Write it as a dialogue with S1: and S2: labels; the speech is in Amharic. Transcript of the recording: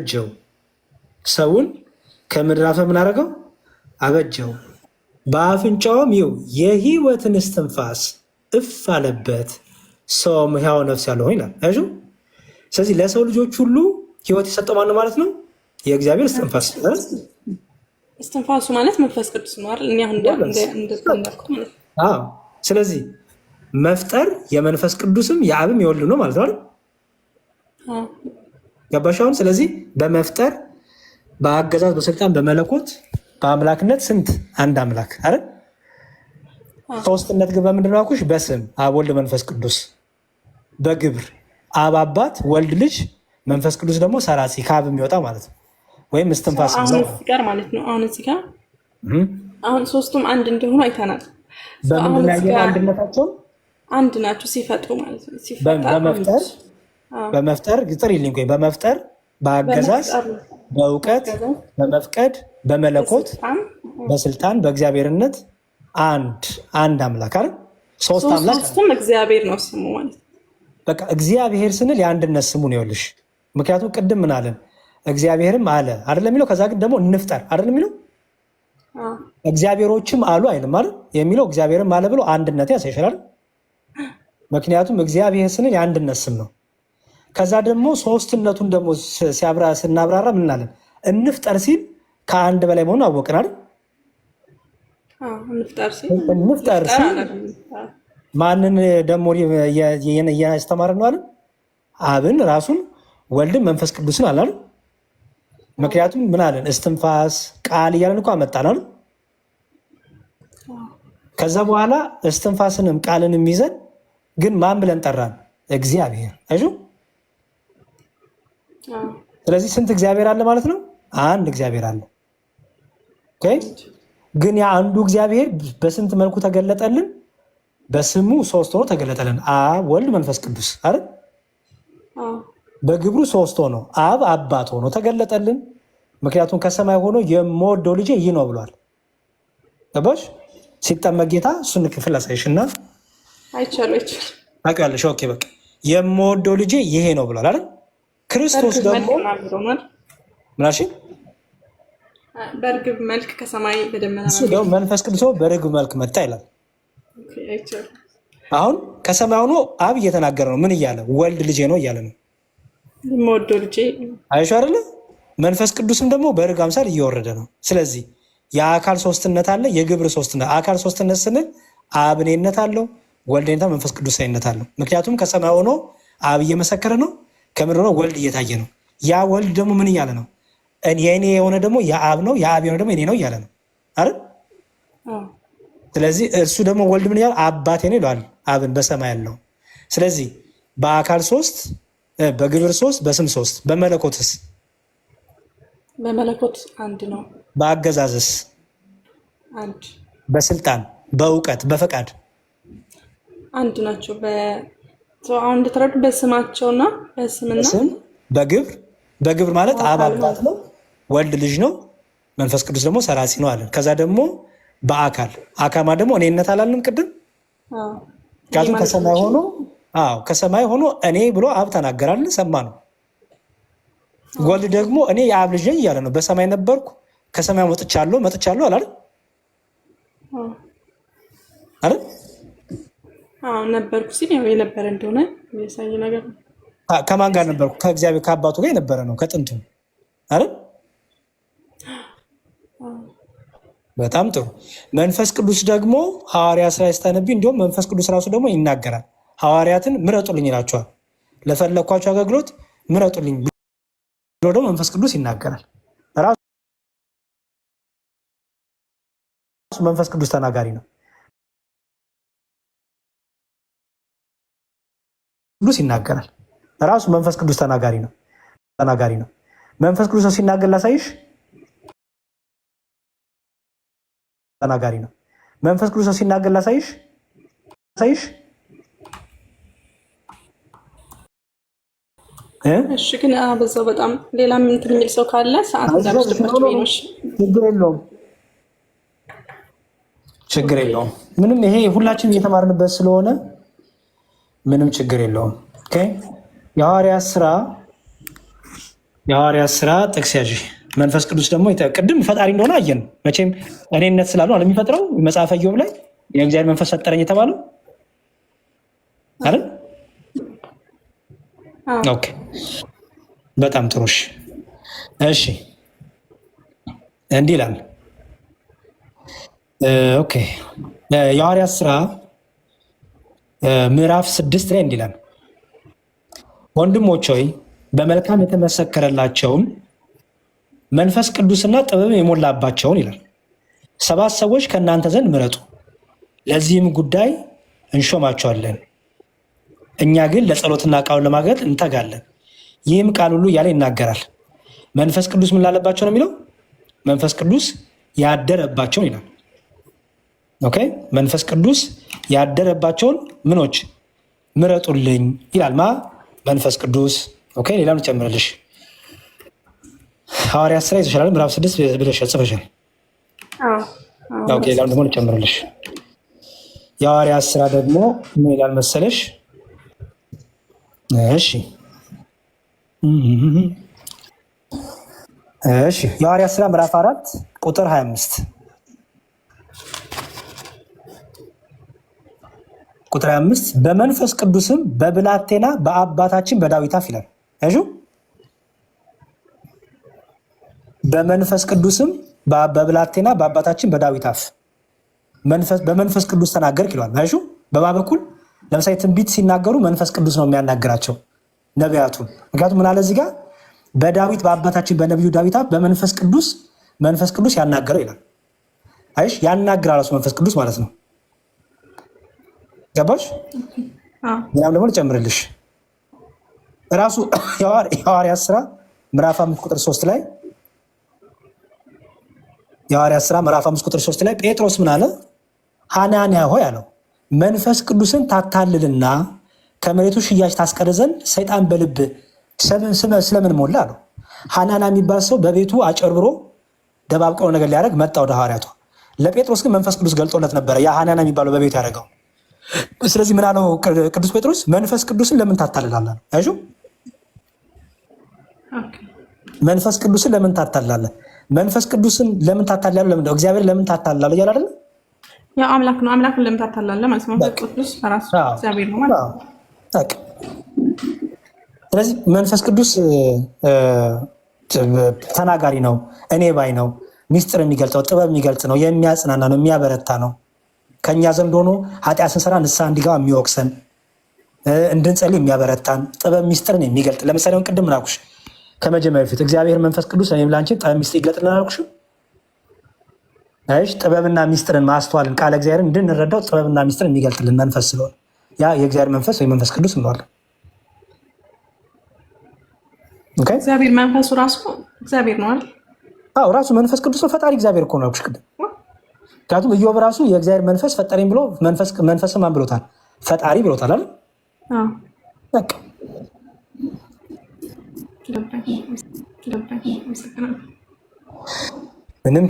S1: አበጀው ሰውን ከምድር አፈር ምን አደረገው? አበጀው። በአፍንጫውም ይኸው የሕይወትን እስትንፋስ እፍ አለበት፣ ሰውም ሕያው ነፍስ ያለው ይላል። አሹ ስለዚህ ለሰው ልጆች ሁሉ ሕይወት የሰጠው ማነው ማለት ነው? የእግዚአብሔር እስትንፋስ።
S2: እስትንፋሱ ማለት መንፈስ ቅዱስ ነው አይደል? እኛ እንደተናገርኩ ማለት ነው።
S1: ስለዚህ መፍጠር የመንፈስ ቅዱስም የአብም የወልድ ነው ማለት ነው አይደል? ገባሽ አሁን? ስለዚህ በመፍጠር በአገዛዝ በስልጣን በመለኮት በአምላክነት ስንት አንድ አምላክ አይደል? ሶስትነት ግን በምንድን ነው አልኩሽ? በስም አብ ወልድ መንፈስ ቅዱስ፣ በግብር አብ አባት ወልድ ልጅ መንፈስ ቅዱስ ደግሞ ሰራጺ ከአብ የሚወጣ ማለት ነው፣ ወይም እስትንፋስ
S2: ጋር ማለት ነው። አሁን እዚህ ጋር አሁን ሶስቱም አንድ እንደሆኑ አይተናል።
S1: በምንድን ነው ያየነው? አንድነታቸውን አንድ
S2: ናቸው ሲፈጥሩ ማለት ነው።
S1: በመፍጠር ጥሪልኝ ቆይ በመፍጠር በአገዛዝ በእውቀት በመፍቀድ በመለኮት በስልጣን በእግዚአብሔርነት አንድ አምላክ አይደል? ሶስት አምላክ
S2: ሶስቱም እግዚአብሔር ነው ስሙ ማለት ነው።
S1: በቃ እግዚአብሔር ስንል የአንድነት ስሙ ነው ይኸውልሽ። ምክንያቱም ቅድም ምን አለን? እግዚአብሔርም አለ አይደለም የሚለው። ከዛ ግን ደግሞ እንፍጠር አይደለም የሚለው። እግዚአብሔሮችም አሉ አይልም አይደል የሚለው። እግዚአብሔርም አለ ብሎ አንድነት ያሳይሻል። ምክንያቱም እግዚአብሔር ስንል የአንድነት ስም ነው። ከዛ ደግሞ ሶስትነቱን ደግሞ ስናብራራ ምን አለን? እንፍጠር ሲል ከአንድ በላይ መሆኑን አወቅን አይደል? እንፍጠር ሲል ማንን ደግሞ እያስተማርን ነው አለን? አብን ራሱን ወልድን መንፈስ ቅዱስን አላሉ። ምክንያቱም ምን አለን? እስትንፋስ ቃል እያለን እኮ አመጣን አይደል? ከዛ በኋላ እስትንፋስንም ቃልንም ይዘን ግን ማን ብለን ጠራን? እግዚአብሔር። እሺ ስለዚህ ስንት እግዚአብሔር አለ ማለት ነው? አንድ እግዚአብሔር አለ። ግን ያ አንዱ እግዚአብሔር በስንት መልኩ ተገለጠልን? በስሙ ሶስት ሆኖ ተገለጠልን። አብ ወልድ መንፈስ ቅዱስ አይደል? በግብሩ ሶስት ሆኖ አብ አባት ሆኖ ተገለጠልን። ምክንያቱም ከሰማይ ሆኖ የምወደው ልጄ ይህ ነው ብሏል። ገባሽ? ሲጠመቅ ጌታ እሱን ክፍል አሳይሽና ታውቂዋለሽ። ኦኬ በቃ የምወደው ልጄ ይሄ ነው ብሏል አይደል? ክርስቶስ ደግሞ ምናሽ
S2: በርግብ መልክ ከሰማይ በደመና
S1: መንፈስ ቅዱስ በርግብ መልክ መጣ ይላል። አሁን ከሰማይ ሆኖ አብ እየተናገረ ነው። ምን እያለ? ወልድ ልጄ ነው እያለ ነው።
S2: የምወደው ልጄ
S1: አይሽ አይደለ? መንፈስ ቅዱስም ደግሞ በርግብ አምሳል እየወረደ ነው። ስለዚህ የአካል ሶስትነት አለ፣ የግብር ሶስትነት። አካል ሶስትነት ስንል አብ እኔነት አለው፣ ወልድ እኔነት፣ መንፈስ ቅዱስ እኔነት አለው። ምክንያቱም ከሰማይ ሆኖ አብ እየመሰከረ ነው፣ ከምድር ሆኖ ወልድ እየታየ ነው። ያ ወልድ ደግሞ ምን እያለ ነው? የእኔ የሆነ ደግሞ የአብ ነው፣ የአብ የሆነ ደግሞ የኔ ነው እያለ ነው አይደል? ስለዚህ እርሱ ደግሞ ወልድ ምን እያለ? አባቴ ነው ይለዋል አብን በሰማይ ያለው። ስለዚህ በአካል ሶስት፣ በግብር ሶስት፣ በስም ሶስት። በመለኮትስ?
S2: በመለኮት አንድ ነው።
S1: በአገዛዝስ?
S2: አንድ።
S1: በስልጣን በእውቀት በፈቃድ
S2: አንድ ናቸው። አሁን እንደተረዱ በስማቸውና በስምና
S1: በግብር ማለት አብ አባት ነው፣ ወልድ ልጅ ነው፣ መንፈስ ቅዱስ ደግሞ ሰራጺ ነው አለን። ከዛ ደግሞ በአካል አካማ ደግሞ እኔነት አላልንም ቅድም? ምክንያቱም ከሰማይ ሆኖ እኔ ብሎ አብ ተናገራልን፣ ሰማ ነው። ወልድ ደግሞ እኔ የአብ ልጅ ነኝ እያለ ነው። በሰማይ ነበርኩ ከሰማይ መጥቻለሁ አላል አይደል?
S2: ነበርኩ ሲል ያው የነበረ እንደሆነ የሚያሳይ ነገር ነው።
S1: ከማን ጋር ነበርኩ? ከእግዚአብሔር ከአባቱ ጋር የነበረ ነው ከጥንቱ አይደል? በጣም ጥሩ። መንፈስ ቅዱስ ደግሞ ሐዋርያ ስራ ስታነቢ እንዲሁም መንፈስ ቅዱስ ራሱ ደግሞ ይናገራል። ሐዋርያትን ምረጡልኝ ይላቸዋል። ለፈለኳቸው አገልግሎት ምረጡልኝ ብሎ ደግሞ መንፈስ ቅዱስ ይናገራል። ራሱ መንፈስ ቅዱስ ተናጋሪ ነው። ቅዱስ ይናገራል። ራሱ መንፈስ ቅዱስ ተናጋሪ ነው። መንፈስ ቅዱስ ሲናገር ላሳይሽ። ተናጋሪ ነው። መንፈስ ቅዱስ ሲናገር ላሳይሽ።
S2: እሺ ግን በዛው በጣም ሌላ ምን የሚል ሰው ካለ ሰዓት እንዳልወስድባችሁ ነው።
S1: ችግር የለውም። ምንም ይሄ ሁላችንም እየተማርንበት ስለሆነ ምንም ችግር የለውም። ኦኬ የሐዋርያት ስራ የሐዋርያት ስራ ጥቅስ ያዥ። መንፈስ ቅዱስ ደግሞ ቅድም ፈጣሪ እንደሆነ አየን። መቼም እኔነት ስላሉ አለ የሚፈጥረው መጽሐፈ ኢዮብ ላይ የእግዚአብሔር መንፈስ ፈጠረኝ የተባለው አይደል? ኦኬ በጣም ጥሩ። እሺ እንዲህ ይላል። ኦኬ የሐዋርያት ስራ ምዕራፍ 6 ላይ እንዲህ ይላል፣ ወንድሞች ሆይ በመልካም የተመሰከረላቸውን መንፈስ ቅዱስና ጥበብ የሞላባቸውን ይላል 7 ሰዎች ከእናንተ ዘንድ ምረጡ፣ ለዚህም ጉዳይ እንሾማቸዋለን። እኛ ግን ለጸሎትና ቃሉን ለማገልገል እንተጋለን። ይህም ቃል ሁሉ እያለ ይናገራል። መንፈስ ቅዱስ ምን ላለባቸው ነው የሚለው? መንፈስ ቅዱስ ያደረባቸውን ይላል። ኦኬ መንፈስ ቅዱስ ያደረባቸውን ምኖች ምረጡልኝ ይላል። መንፈስ ቅዱስ። ኦኬ ሌላም ልጨምርልሽ። ሐዋርያት ስራ የተሻለ ምዕራፍ 6 ብለሽ ጽፈሻል። ኦኬ ሌላም ደግሞ ልጨምርልሽ። የሐዋርያት ስራ ደግሞ ምን ይላል መሰለሽ? እሺ የሐዋርያት ስራ ምዕራፍ 4 ቁጥር 25 ቁጥር 25 በመንፈስ ቅዱስም በብላቴና በአባታችን በዳዊት አፍ ይላል። እሺ በመንፈስ ቅዱስም በብላቴና በአባታችን በዳዊት አፍ በመንፈስ ቅዱስ ተናገርክ ይላል። እሺ በማ በኩል ለምሳሌ ትንቢት ሲናገሩ መንፈስ ቅዱስ ነው የሚያናግራቸው ነቢያቱን። ምክንያቱም ምን አለ እዚህ ጋር በዳዊት በአባታችን በነቢዩ ዳዊት አፍ በመንፈስ ቅዱስ ያናገረው ይላል። አይሽ ያናግራል ራሱ መንፈስ ቅዱስ ማለት ነው። ገባሽ? ያም ደግሞ ልጨምርልሽ ራሱ የሐዋርያት ስራ ምዕራፍ 5 ቁጥር 3 ላይ የሐዋርያት ስራ ምዕራፍ 5 ቁጥር 3 ላይ ጴጥሮስ ምን አለ? ሐናንያ ሆይ አለው መንፈስ ቅዱስን ታታልልና ከመሬቱ ሽያጭ ታስቀር ዘንድ ሰይጣን በልብ ስለምን ሞላ አለው። ሐናንያ የሚባል ሰው በቤቱ አጨርብሮ ደባብቀው ነገር ሊያደርግ መጣ ወደ ሐዋርያቱ። ለጴጥሮስ ግን መንፈስ ቅዱስ ገልጦለት ነበረ ያ ሐናንያ የሚባለው በቤቱ ያደረገው። ስለዚህ ምን አለው ቅዱስ ጴጥሮስ? መንፈስ ቅዱስን ለምን ታታልላለህ? አይሹ መንፈስ ቅዱስን ለምን ታታልላለህ? መንፈስ ቅዱስን ለምን ታታልላለህ? ለምን እግዚአብሔር ለምን ታታልላለህ እያለ አይደል?
S2: ያ አምላክ ነው። አምላክን ለምን ታታልላለህ ማለት ነው። መንፈስ ቅዱስ ራሱ እግዚአብሔር ነው ማለት ነው። ስለዚህ መንፈስ ቅዱስ ተናጋሪ ነው፣ እኔ ባይ ነው፣ ሚስጥር የሚገልጸው ጥበብ የሚገልጽ ነው፣ የሚያጽናና ነው፣ የሚያበረታ ነው። ከኛ ዘንድ ሆኖ ኃጢአት ስንሰራ ንስሐ እንዲገባ የሚወቅሰን እንድንጸልይ የሚያበረታን ጥበብ ሚስጥርን የሚገልጥ። ለምሳሌ ቅድም ምን አልኩሽ? ከመጀመሪያ በፊት እግዚአብሔር መንፈስ ቅዱስ እኔም ላንቺ ጥበብ ሚስጥር ይግለጥልን አልኩሽም? አይሽ ጥበብና ሚስጥርን ማስተዋልን ቃለ እግዚአብሔርን እንድንረዳው ጥበብና ሚስጥርን የሚገልጥልን መንፈስ ስለሆነ ያ የእግዚአብሔር መንፈስ ወይ መንፈስ ቅዱስ እንለዋለን። ኦኬ እግዚአብሔር መንፈሱ ራሱ እግዚአብሔር ነው አይደል?
S1: አዎ ራሱ መንፈስ ቅዱስ ነው። ፈጣሪ እግዚአብሔር እኮ ነው አልኩሽ ቅድም። ምክንያቱም ኢዮብ ራሱ የእግዚአብሔር መንፈስ ፈጠረኝ ብሎ መንፈስ ማን ብሎታል? ፈጣሪ ብሎታል አይደል? በቃ ምንም